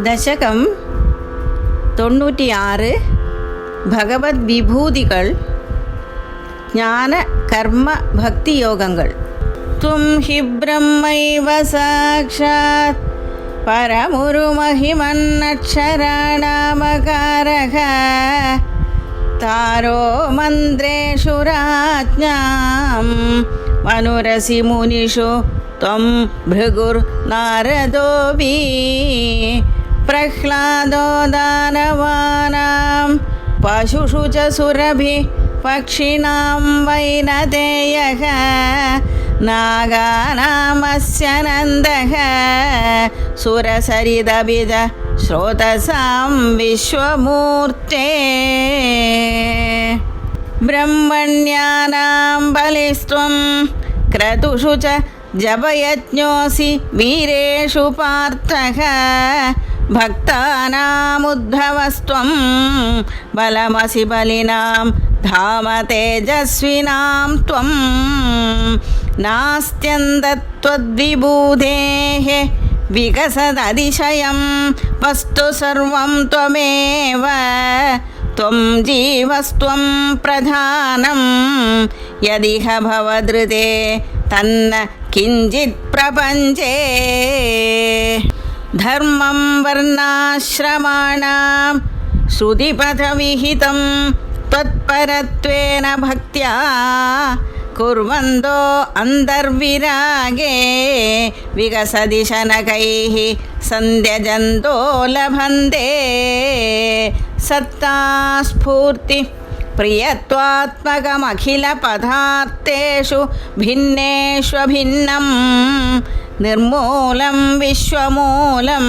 ദശകം 96 ഭഗവത് വിഭൂതികൾ ജ്ഞാന കർമ്മ ഭക്തിയോഗങ്ങൾ. ത്വം ഹി ബ്രഹ്മൈവ സാക്ഷാത് പരമുരുമഹിമന്നക്ഷരാണാമകാരഃ താരോ മന്ത്രേഷു രാജ്ഞാം മനുരസി മുനിഷു ത്വം ഭൃഗുർനാരദോപി പ്രഹ്ലാദോ ദാനവാനാം പശുഷു ച സുരഭി പക്ഷിണാം വൈനതേയഃ നാഗാനാമസ്യ നന്ദഃ സുരസരിതബിജ ശ്രോതസാം വിശ്വമൂർത്തേ ബ്രഹ്മണ്യാനാം ബലിസ്ത്വം ക്രതുഷു ച ജപയജ്ഞോऽസി വീരേഷു പാർത്ഥഃ ഭക്താനാമുദ്ഭവസ്ത്വം ബലമസി ബലിനാം ധാമ തേജസ്വിനാം ത്വം നാസ്ത്യന്തത്വദ്വിബുധേഃ വികസദതിശയം വസ്തു സർവം ത്വമേവ ത്വം ജീവസ്ത്വം പ്രധാനം യദിഹ ഭവദൃതേ തന്ന കിഞ്ചിത് പ്രപഞ്ചേ ധർമ്മം വർണ്ണാശ്രമാണാം ശ്രുതിപഥവിഹിതം ത്വത്പരത്വേന ഭക്ത്യാ കുർവന്തോ അന്തർവിരാഗേ വികസതി ശനകൈഃ സന്ധ്യജന്തോ ലഭന്തെ സത്താസ്ഫൂർത്തി പ്രിയത്വാത്മകമഖില പദാർത്ഥേഷു ഭിന്നേഷ്വഭിന്നം നിർമൂലം വിശ്വമൂലം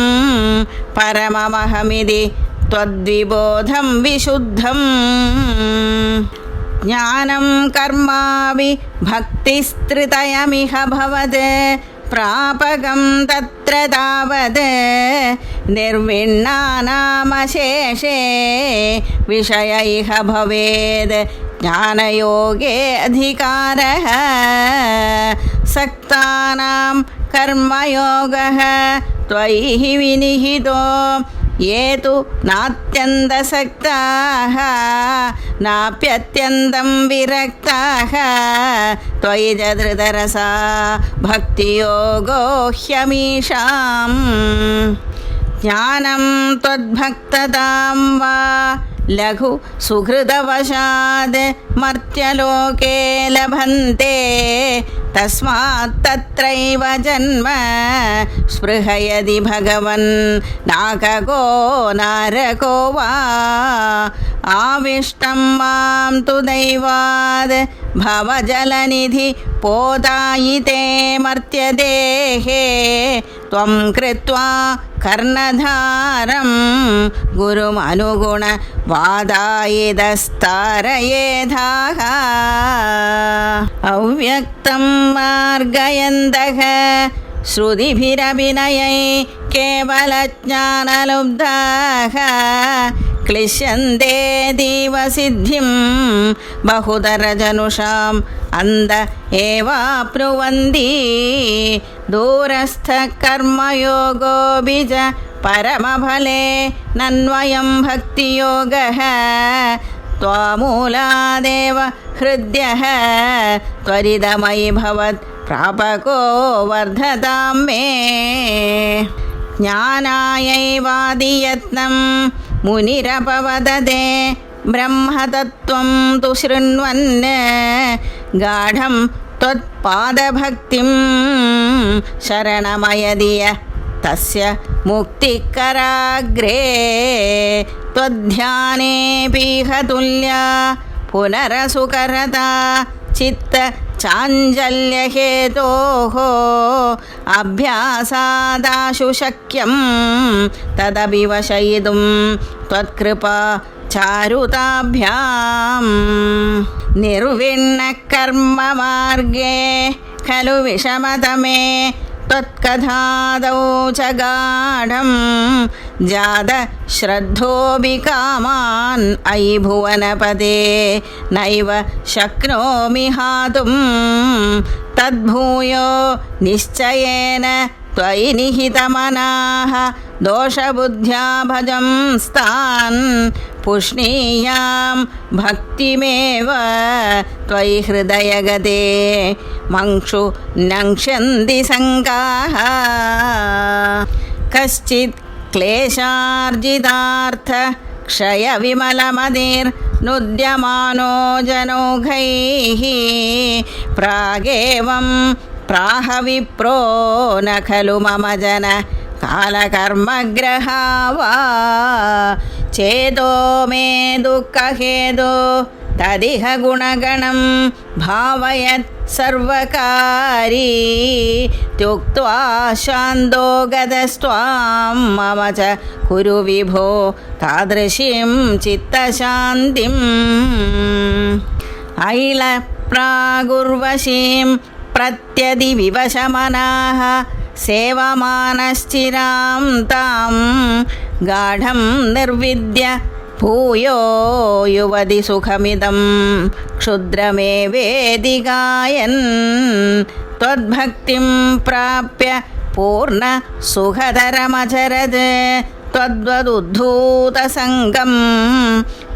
പരമമഹമിതി ത്വദ്വിബോധം വിശുദ്ധം ജ്ഞാനം കർമാവി ഭക്തിസ്ത്രിതയമിഹ ഭവത് പ്രാപകം തത്ര താവത് നിർവിണ്ണാനാമശേഷേ വിഷയ ഇഹ ഭവേത് ജ്ഞാനയോഗേ അധികാരഃ സക്താനാം കർമ്മയോഗഃ ത്വയി വിനിഹിതോ യേ തു നാത്യന്തസക്താഃ നാപ്യത്യന്തം വിരക്താഃ ത്വയി ച ധൃതരസാ ഭക്തിയോഗോ ഹ്യമീഷാം ജ്ഞാനം ത്വദ്ഭക്തതാം വാ ലഘു സുഹൃദവശാദ് മർത്യലോകേ ലഭന്തെ തസ്മാത് തത്രൈവ ജന്മ സ്പൃഹയതി ഭഗവൻ നാകകോ നാരകോ വാ ആവിഷ്ടം മാം തു ദൈവാത് ഭവജലനിധി പോതായിതേ മർത്യദേഹേ ത്വം കൃത്വാ കർണധാരം ഗുരുമനുഗുണ വാദായിതസ്താരയേധാഃ അവ്യക്തം മാർഗയന്തഃ ശ്രുതിഭിരഭിനയൈ കേവലജ്ഞാനലുബ്ധാഃ ക്ലിശ്യന്തെ ദീവസിദ്ധിം ബഹുതരജനുഷാം അന്ത ഏവാപ്നുവന്തി ദൂരസ്ഥ കർമ്മയോഗോ ബിജ പരമഫലേ നന്വയം ഭക്തിയോഗഃ ത്വാമൂലാദേവ ഹൃദ്യഃ ത്വരിതമയി ഭവത് പ്രാപകോ വർദ്ധതാം മേ ജ്ഞാനായൈവാദിയത്നം മുനിരപവദതേ ബ്രഹ്മതത്വം തു ശൃണ്വൻ ഗാഢം ത്വത്പാദഭക്തിം ശരണമയദിയ തസ്യ മുക്തികരാഗ്രേ ത്വദ്ധ്യാനേപീഹ തുല്യാ പുനരസുകരതാ ചിത്ത ചാഞ്ചല്യഹേതോഃ അഭ്യാസാദാശു ശക്യം തദപി വശയിതും ത്വത്കൃപാ ചാരുതാഭ്യാം നിർവിണ്ണകർമ്മമാർഗേ ഖലു വിഷമതമേ ത്വത്കഥാദൗ ച ഗാഢം ജാത ശ്രദ്ധോപി കാമാൻ അയി ഭുവനപദേ നൈവ ശക്നോമി ഹാതും തദ്ഭൂയോ നിശ്ചയേന ത്വയി നിഹിതമനാഃ दोषबुद्ध्या भजंस्तान् पुष्णीयां भक्तिमेव त्वयि हृदयगते मंक्षु नङ्क्ष्यन्ति संगाः कश्चित् क्लेशार्जितार्थ क्षयविमलमतिर्नुद्यमानो जनौघैः प्रागेवं प्राह विप्रो न खलु मम जन कालकर्मग्रहा वा चेदो मे दुःखहेदो तदिह गुणगणं भावयत् सर्वकारी त्युक्त्वा शान्तो गतस्त्वां मम च कुरु विभो तादृशीं चित्तशान्तिम् ऐलप्रागुर्वशीं प्रत्यधिविवशमनाः सेवमानश्चिरां तां गाढं निर्विद्य भूयो युवति सुखमिदं क्षुद्रमेवेदि गायन् त्वद्भक्तिं प्राप्य पूर्ण सुखतरमचरत् त्वद्वदुद्धूतसङ्गं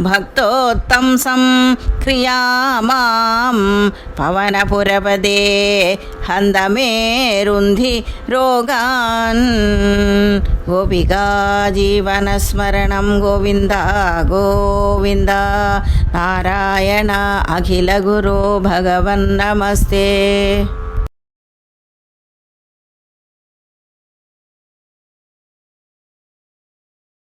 भक्तोत्तंसं क्रियामां पवनपुरपदे हन्त मे रुन्धि रोगान् गोपिका जीवनस्मरणं गोविन्द गोविन्द नारायण अखिलगुरो भगवन् नमस्ते।